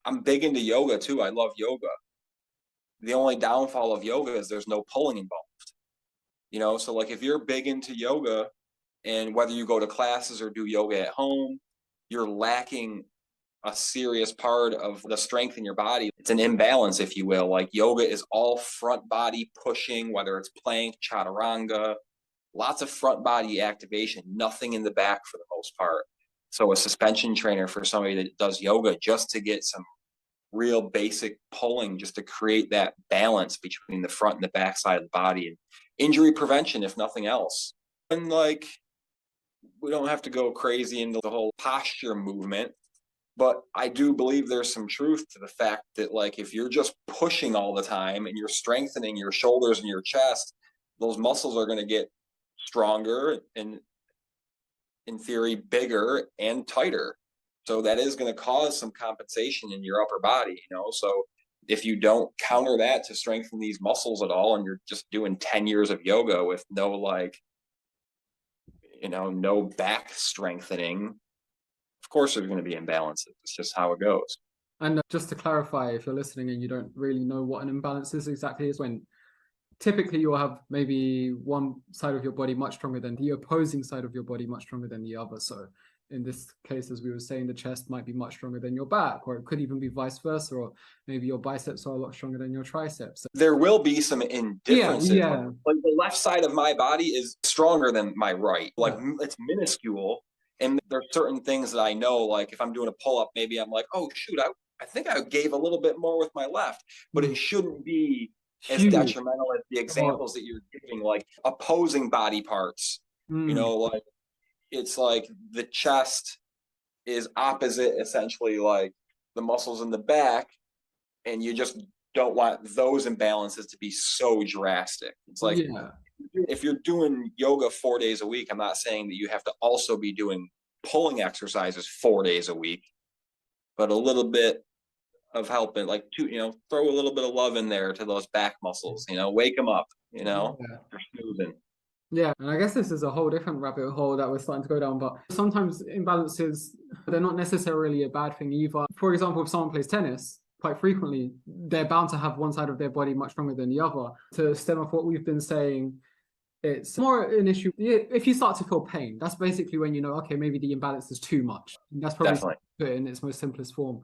I'm big into yoga too. I love yoga. The only downfall of yoga is there's no pulling involved. So like if you're big into yoga, and whether you go to classes or do yoga at home, you're lacking a serious part of the strength in your body. It's an imbalance, if you will. Like yoga is all front body pushing, whether it's plank, chaturanga, lots of front body activation, nothing in the back for the most part. So a suspension trainer for somebody that does yoga just to get some real basic pulling, just to create that balance between the front and the back side of the body, and injury prevention, if nothing else. And like, we don't have to go crazy into the whole posture movement, but I do believe there's some truth to the fact that, like, if you're just pushing all the time and you're strengthening your shoulders and your chest, those muscles are going to get stronger and, in theory, bigger and tighter. So that is going to cause some compensation in your upper body, So if you don't counter that to strengthen these muscles at all, and you're just doing 10 years of yoga with no, like, no back strengthening, of course there's going to be imbalances. It's just how it goes. And just to clarify, if you're listening and you don't really know what an imbalance is exactly, is when typically you'll have maybe one side of your body much stronger than the opposing side of your body much stronger than the other. So in this case, as we were saying, the chest might be much stronger than your back, or it could even be vice versa, or maybe your biceps are a lot stronger than your triceps. There will be some indifferences. Yeah. Like the left side of my body is stronger than my right. Like it's minuscule. And there's certain things that I know, like if I'm doing a pull-up, maybe I'm like, oh, shoot, I think I gave a little bit more with my left, but it shouldn't be as detrimental as the examples that you're giving, like opposing body parts. Like it's like the chest is opposite, essentially, like the muscles in the back, and you just don't want those imbalances to be so drastic. It's like, if you're doing yoga 4 days a week, I'm not saying that you have to also be doing pulling exercises 4 days a week, but a little bit of helping, like, throw a little bit of love in there to those back muscles, wake them up, they're snoozing. Yeah, and I guess this is a whole different rabbit hole that we're starting to go down, but sometimes imbalances, they're not necessarily a bad thing either. For example, if someone plays tennis, quite frequently, they're bound to have one side of their body much stronger than the other. To stem off what we've been saying, it's more an issue if you start to feel pain. That's basically when okay, maybe the imbalance is too much. That's probably put it in its most simplest form.